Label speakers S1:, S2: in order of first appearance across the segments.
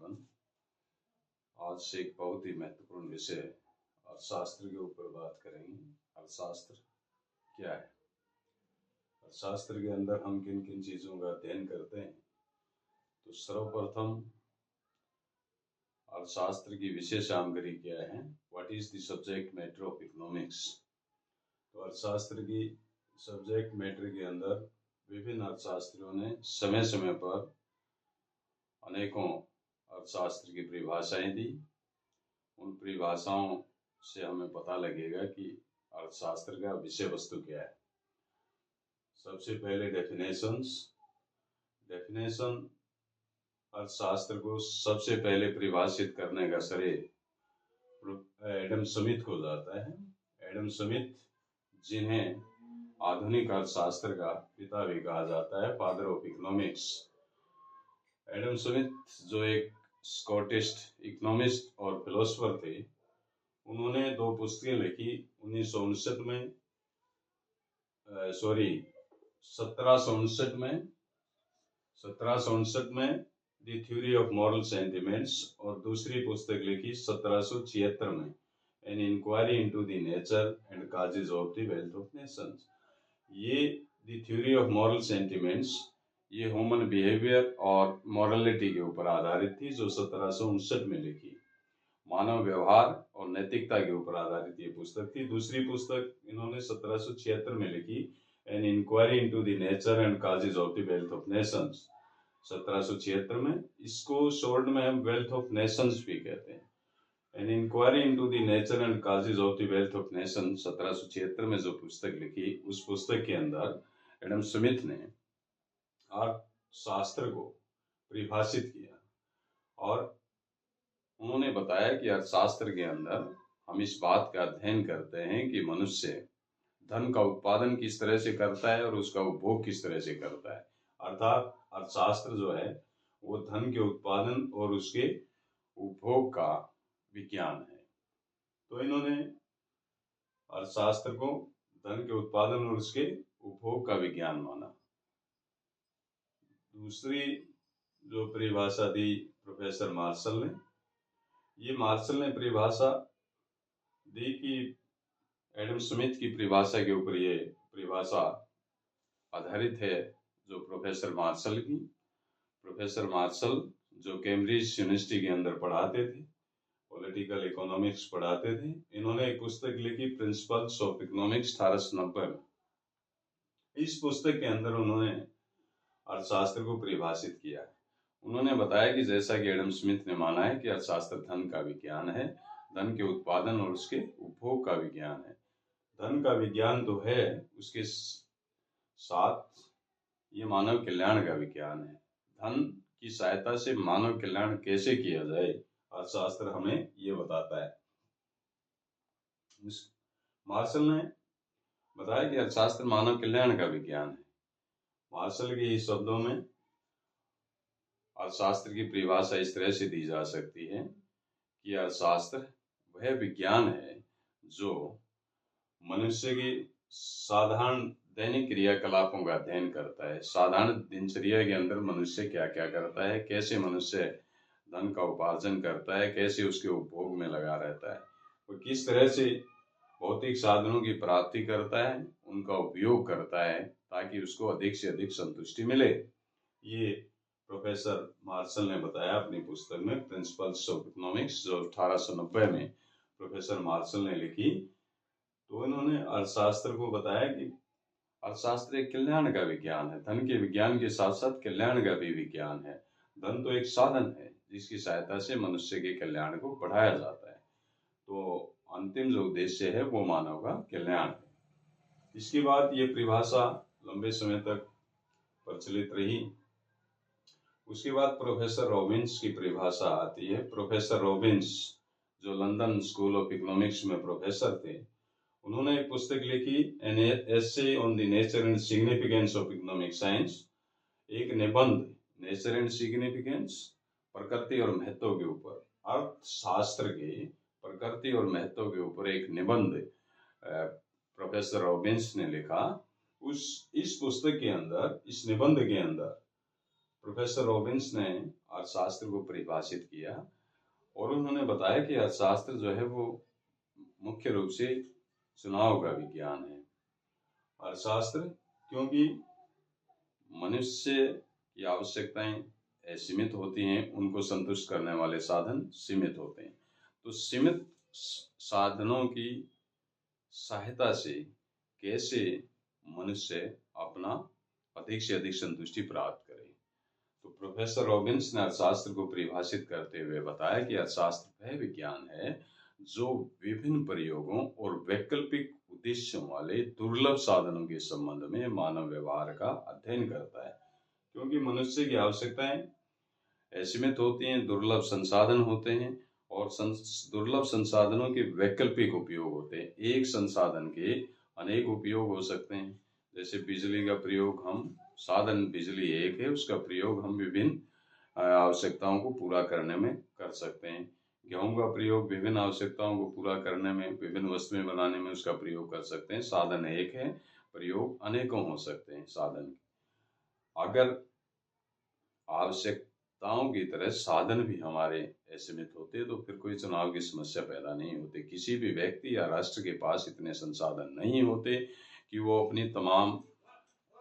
S1: Everyone. आज से एक बहुत ही महत्वपूर्ण विषय अर्थशास्त्र के ऊपर बात करेंगे। अर्थशास्त्र क्या है? अर्थशास्त्र के अंदर हम किन किन चीज़ों का अध्ययन करते हैं? तो सर्वप्रथम अर्थशास्त्र की विशेष सामग्री क्या है? What is the subject matter of economics? तो अर्थशास्त्र की सब्जेक्ट मैटर के अंदर विभिन्न अर्थशास्त्रियों ने समय समय पर अनेकों अर्थशास्त्र की परिभाषाएं दी। उन परिभाषाओं से हमें पता लगेगा कि अर्थशास्त्र का विषय वस्तु क्या है। सबसे पहले डेफिनेशन अर्थशास्त्र को सबसे पहले परिभाषित करने का श्रेय एडम स्मिथ को जाता है। एडम स्मिथ, जिन्हें आधुनिक अर्थशास्त्र का पिता भी कहा जाता है, father of economics. Adam Smith जो एक स्कॉटिश इकोनॉमिस्ट और फिलोसोफर थे, उन्होंने दो पुस्तकें लिखी 1759 में the theory of moral sentiments, और दूसरी पुस्तक लिखी 1776 में an inquiry into the nature and causes of the wealth of nations. ये the theory of moral sentiments ये ह्यूमन बिहेवियर और मॉरलिटी के ऊपर आधारित थी, जो 1759 में लिखी। मानव व्यवहार और नैतिकता के ऊपर आधारित ये पुस्तक थी। दूसरी पुस्तक इन्होंने 1776 में लिखी, an inquiry into the nature and causes of the wealth of nations, 1776 में। इसको शॉर्ट में हम वेल्थ ऑफ नेशंस भी कहते हैं। An inquiry into the nature and causes of the wealth of nation 1776 में जो पुस्तक लिखी, उस पुस्तक के अंदर एडम स्मिथ ने अर्थशास्त्र को परिभाषित किया और उन्होंने बताया कि अर्थशास्त्र के अंदर हम इस बात का अध्ययन करते हैं कि मनुष्य धन का उत्पादन किस तरह से करता है और उसका उपभोग किस तरह से करता है। अर्थात अर्थशास्त्र जो है वो धन के उत्पादन और उसके उपभोग का विज्ञान है। तो इन्होंने अर्थशास्त्र को धन के उत्पादन और उसके उपभोग का विज्ञान माना। दूसरी जो परिभाषा दी प्रोफेसर मार्शल ने, ये मार्शल ने परिभाषा दी कि एडम स्मिथ की परिभाषा के ऊपर ये परिभाषा आधारित है, जो प्रोफेसर मार्शल की। प्रोफेसर मार्शल जो कैम्ब्रिज यूनिवर्सिटी के अंदर पढ़ाते थे, पॉलिटिकल इकोनॉमिक्स पढ़ाते थे, इन्होंने एक पुस्तक लिखी प्रिंसिपल्स ऑफ इकोनॉमिक्स 1890 में। इस पुस्तक के अंदर उन्होंने अर्थशास्त्र को परिभाषित किया है। उन्होंने बताया कि जैसा कि एडम स्मिथ ने माना है कि अर्थशास्त्र धन का विज्ञान है, धन के उत्पादन और उसके उपभोग का विज्ञान है। धन का विज्ञान तो है, उसके साथ ये मानव कल्याण का विज्ञान है। धन की सहायता से मानव कल्याण कैसे किया जाए, अर्थशास्त्र हमें ये बताता है। मार्शल ने बताया कि अर्थशास्त्र मानव कल्याण का विज्ञान है। मार्शल के इस शब्दों में अर्थशास्त्र की परिभाषा इस तरह से दी जा सकती है कि अर्थशास्त्र वह विज्ञान है जो मनुष्य की साधारण दैनिक क्रियाकलापों का अध्ययन करता है। साधारण दिनचर्या के अंदर मनुष्य क्या क्या करता है, कैसे मनुष्य धन का उपार्जन करता है, कैसे उसके उपभोग में लगा रहता है, वो किस तरह से भौतिक साधनों की प्राप्ति करता है, उनका उपयोग करता है ताकि उसको अधिक से अधिक संतुष्टि मिले। ये प्रोफेसर मार्शल ने बताया अपनी पुस्तक में प्रिंसिपल्स ऑफ इकोनॉमिक्स, जो 1890 में प्रोफेसर मार्शल ने लिखी। तो इन्होंने अर्थशास्त्र को बताया कि अर्थशास्त्र एक कल्याण का विज्ञान है। धन के विज्ञान के साथ साथ कल्याण का भी विज्ञान है। धन तो एक साधन है जिसकी सहायता से मनुष्य के कल्याण को बढ़ाया जाता है, तो अंतिम जो उद्देश्य है वो मानव का कल्याण है। इसके बाद ये परिभाषा लंबे समय तक प्रचलित रही। उसके बाद प्रोफेसर रॉबिन्स की परिभाषा आती है। प्रोफेसर रॉबिन्स जो लंदन स्कूल ऑफ इकोनॉमिक्स में प्रोफेसर थे, उन्होंने एक पुस्तक लिखी, an essay on the nature and significance of economic science, एक निबंध नेचर एंड सिग्निफिकेंस, प्रकृति और महत्व के ऊपर, अर्थशास्त्र के प्रकृति और महत्व के ऊपर एक निबंध प्रोफेसर रॉबिन्स ने लिखा। इस पुस्तक के अंदर, इस निबंध के अंदर प्रोफेसर रॉबिन्स ने अर्थशास्त्र को परिभाषित किया और उन्होंने बताया कि अर्थशास्त्र जो है वो मुख्य रूप से चुनाव का विज्ञान है। अर्थशास्त्र क्योंकि मनुष्य की आवश्यकताएं सीमित होती हैं, उनको संतुष्ट करने वाले साधन सीमित होते हैं, तो सीमित साधनों की सहायता से कैसे मनुष्य अपना अधिक से अधिक संतुष्टि प्राप्त करे। तो प्रोफेसर रॉबिन्स ने अर्थशास्त्र को परिभाषित करते हुए बताया कि अर्थशास्त्र वह विज्ञान है जो विभिन्न प्रयोगों और वैकल्पिक उद्देश्यों वाले दुर्लभ साधनों के संबंध में मानव व्यवहार का अध्ययन करता है। क्योंकि मनुष्य की आवश्यकताएं असीमित होती हैं, दुर्लभ संसाधन होते हैं और दुर्लभ संसाधनों के वैकल्पिक उपयोग होते हैं। एक संसाधन के अनेक उपयोग हो सकते हैं, जैसे बिजली का प्रयोग, हम साधन बिजली एक है, उसका प्रयोग हम विभिन्न आवश्यकताओं को पूरा करने में कर सकते हैं। गेहूं का प्रयोग विभिन्न आवश्यकताओं को पूरा करने में, विभिन्न वस्तुएं बनाने में उसका प्रयोग कर सकते हैं। साधन एक है, प्रयोग अनेकों हो सकते हैं साधन। अगर आवश्यकताओं की तरह साधन भी हमारे असीमित होते तो फिर कोई चुनाव की समस्या पैदा नहीं होती। किसी भी व्यक्ति या राष्ट्र के पास इतने संसाधन नहीं होते कि वो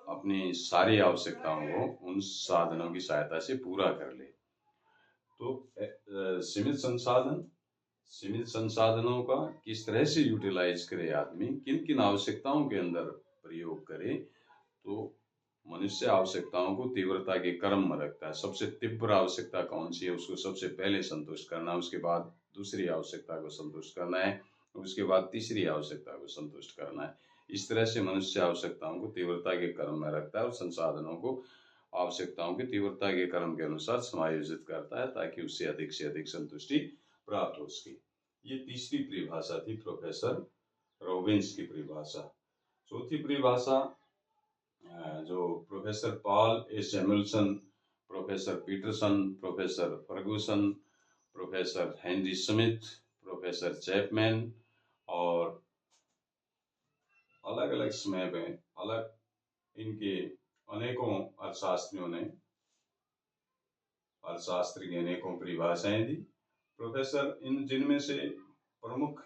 S1: अपनी सारी आवश्यकताओं को उन साधनों की सहायता से पूरा कर ले। तो सीमित संसाधनों का किस तरह से यूटिलाइज करे आदमी, किन किन आवश्यकताओं के अंदर प्रयोग करे, तो मनुष्य आवश्यकताओं को तीव्रता के क्रम में रखता है। सबसे तीव्र आवश्यकता कौन सी है, उसको सबसे पहले संतुष्ट करना, उसके बाद दूसरी आवश्यकता को संतुष्ट करना है, उसके बाद तीसरी आवश्यकता को संतुष्ट करना है। इस तरह से मनुष्य आवश्यकताओं को तीव्रता के क्रम में रखता है और संसाधनों को आवश्यकताओं की तीव्रता के क्रम के अनुसार समायोजित करता है ताकि उससे अधिक संतुष्टि प्राप्त हो सके। ये तीसरी परिभाषा थी प्रोफेसर रॉबिन्स की परिभाषा। चौथी परिभाषा जो professor Paul A Samuelson, professor Peterson, professor Ferguson, professor Henry Smith, professor Chapman और अलग अलग समय में इनके अनेकों अर्थशास्त्रियों ने अर्थशास्त्र की अनेकों परिभाषाएं दी। जिनमें से प्रमुख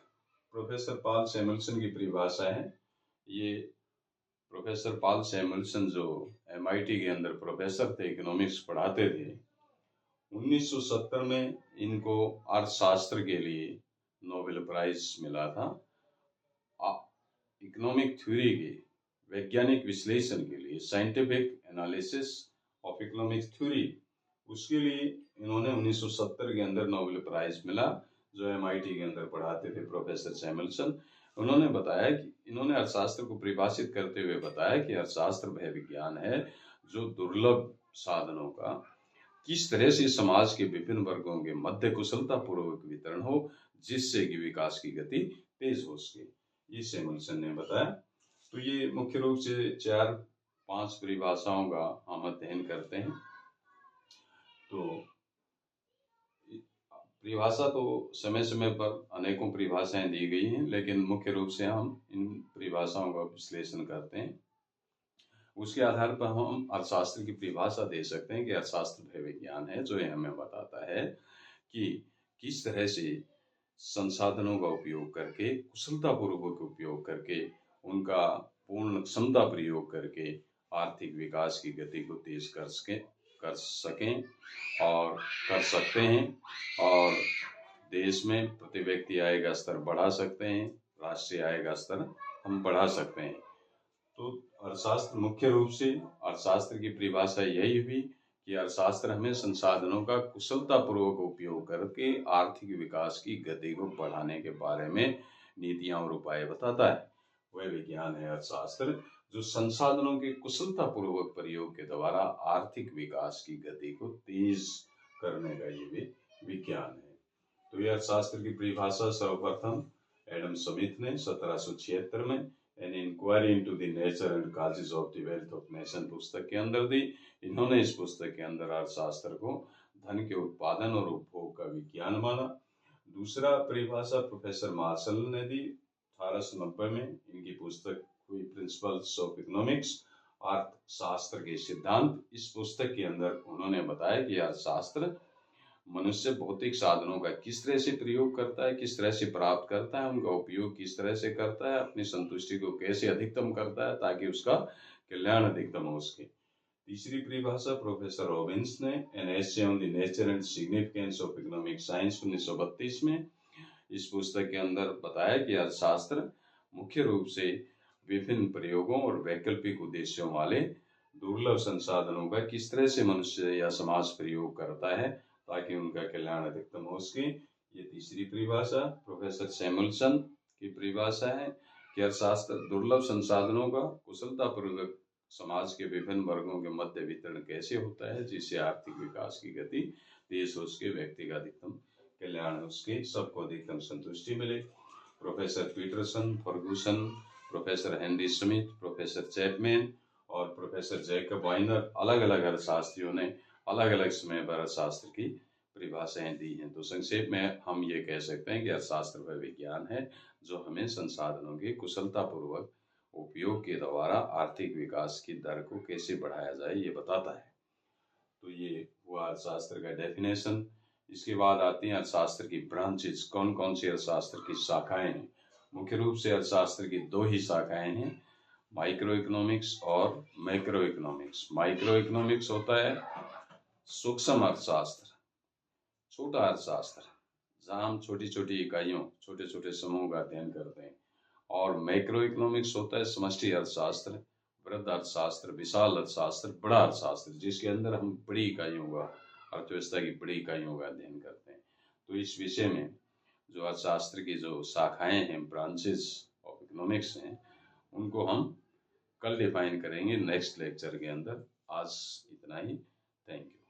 S1: प्रोफेसर पॉल सैमुअल्सन की परिभाषा है। ये प्रोफेसर पॉल सैमुअल्सन जो MIT के अंदर प्रोफेसर थे, इकोनॉमिक्स पढ़ाते थे, 1970 में इनको अर्थशास्त्र के लिए नोबेल प्राइज मिला था। इकोनॉमिक थ्योरी के वैज्ञानिक विश्लेषण के लिए, scientific analysis of economic theory, उसके लिए इन्होंने 1970 के अंदर नोबेल प्राइज मिला। जो MIT के अंदर पढ़ाते थे प्रोफेसर सैमुअल्सन, उन्होंने बताया कि इन्होंने अर्थशास्त्र को परिभाषित करते हुए बताया कि अर्थशास्त्र वह विज्ञान है जो दुर्लभ साधनों का किस तरह से समाज के विभिन्न वर्गों के मध्य कुशलता पूर्वक वितरण हो, जिससे कि विकास की गति तेज हो सके, ये सैमुअल्सन ने बताया। तो ये मुख्य रूप से 4-5 परिभाषाओं का हम अध्ययन करते हैं। तो परिभाषा तो समय समय पर अनेकों परिभाषाएं दी गई हैं, लेकिन मुख्य रूप से हम इन परिभाषाओं का विश्लेषण करते हैं। उसके आधार पर हम अर्थशास्त्र की परिभाषा दे सकते हैं कि अर्थशास्त्र वह विज्ञान है जो हमें बताता है कि किस तरह से संसाधनों का उपयोग करके, कुशलतापूर्वक उपयोग करके, उनका पूर्ण क्षमता प्रयोग करके आर्थिक विकास की गति को तेज कर सकें और कर सकते हैं, और देश में प्रति व्यक्ति आय का स्तर बढ़ा सकते हैं, राष्ट्रीय आय का स्तर हम बढ़ा सकते हैं। तो अर्थशास्त्र मुख्य रूप से अर्थशास्त्र की परिभाषा यही हुई कि अर्थशास्त्र हमें संसाधनों का कुशलतापूर्वक उपयोग करके आर्थिक विकास की गति को बढ़ाने के बारे में नीतियां और उपाय बताता है। वह विज्ञान है अर्थशास्त्र जो संसाधनों के कुशलतापूर्वक प्रयोग के द्वारा आर्थिक विकास की गति को तेज करने का ये विज्ञान है। तो यह अर्थशास्त्र की परिभाषा सर्वप्रथम एडम स्मिथ ने 1776 में an inquiry into the nature and causes of the wealth of nation पुस्तक के अंदर दी। इन्होंने इस पुस्तक के अंदर अर्थशास्त्र को धन के उत्पादन और उपभोग का विज्ञान माना। दूसरा परिभाषा प्रोफेसर मार्शल ने दी 1890 में। इनकी पुस्तक हुई प्रिंसिपल्स ऑफ इकोनॉमिक्स, अर्थशास्त्र के सिद्धांत। इस पुस्तक के अंदर उन्होंने बताया कि अर्थशास्त्र मनुष्य भौतिक साधनों का किस तरह से प्रयोग करता है, किस तरह से प्राप्त करता है, उनका उपयोग किस तरह से करता है, अपनी संतुष्टि को कैसे अधिकतम करता है ताकि उसका कल्याण अधिकतम हो सके। तीसरी परिभाषा प्रोफेसर रॉबिन्स ने an essay on the nature and significance of economic science 1932 में इस पुस्तक के अंदर बताया कि अर्थशास्त्र मुख्य रूप से विभिन्न प्रयोगों और वैकल्पिक उद्देश्यों वाले दुर्लभ संसाधनों का किस तरह से मनुष्य या समाज प्रयोग करता है ताकि उनका कल्याण अधिकतम हो सके। ये तीसरी परिभाषा प्रोफेसर सैमुअल्सन की परिभाषा है कि अर्थशास्त्र दुर्लभ संसाधनों का कुशलतापूर्वक समाज के विभिन्न वर्गों के मध्य वितरण कैसे होता है जिससे आर्थिक विकास की गति देश उसके व्यक्ति का अधिकतम कल्याण उसके सबको अधिकतम संतुष्टि मिले। Professor Peterson, Ferguson, professor Henry Smith, professor Chapman और प्रोफेसर जैकब वाइनर अलग अलग अर्थशास्त्रियों ने अलग अलग समय पर अर्थशास्त्र की परिभाषाएं दी हैं। तो संक्षेप में हम ये कह सकते हैं कि अर्थशास्त्र वह विज्ञान है जो हमें संसाधनों के कुशलतापूर्वक उपयोग के द्वारा आर्थिक विकास की दर को कैसे बढ़ाया जाए ये बताता है। तो ये हुआ अर्थशास्त्र का डेफिनेशन। इसके बाद आती हैं अर्थशास्त्र की ब्रांचेस, कौन कौन सी अर्थशास्त्र की शाखाएं हैं। मुख्य रूप से अर्थशास्त्र की दो ही शाखाएं हैं, माइक्रो इकोनॉमिक्स और मैक्रो इकोनॉमिक्स। माइक्रो इकोनॉमिक्स होता है सूक्ष्म अर्थशास्त्र, छोटा अर्थशास्त्र, जहाँ हम छोटी छोटी इकाइयों, छोटे छोटे समूहों का अध्ययन करते हैं। और मैक्रो इकोनॉमिक्स होता है समष्टि अर्थशास्त्र, वृहद अर्थशास्त्र, विशाल अर्थशास्त्र, बड़ा अर्थशास्त्र, जिसके अंदर हम बड़ी इकाइयों का, अर्थव्यवस्था की बड़ी इकाइयों का अध्ययन करते हैं। तो इस विषय में जो अर्थशास्त्र की जो शाखाएं हैं, ब्रांचेस ऑफ इकोनॉमिक्स हैं, उनको हम कल डिफाइन करेंगे नेक्स्ट लेक्चर के अंदर। आज इतना ही। Thank you.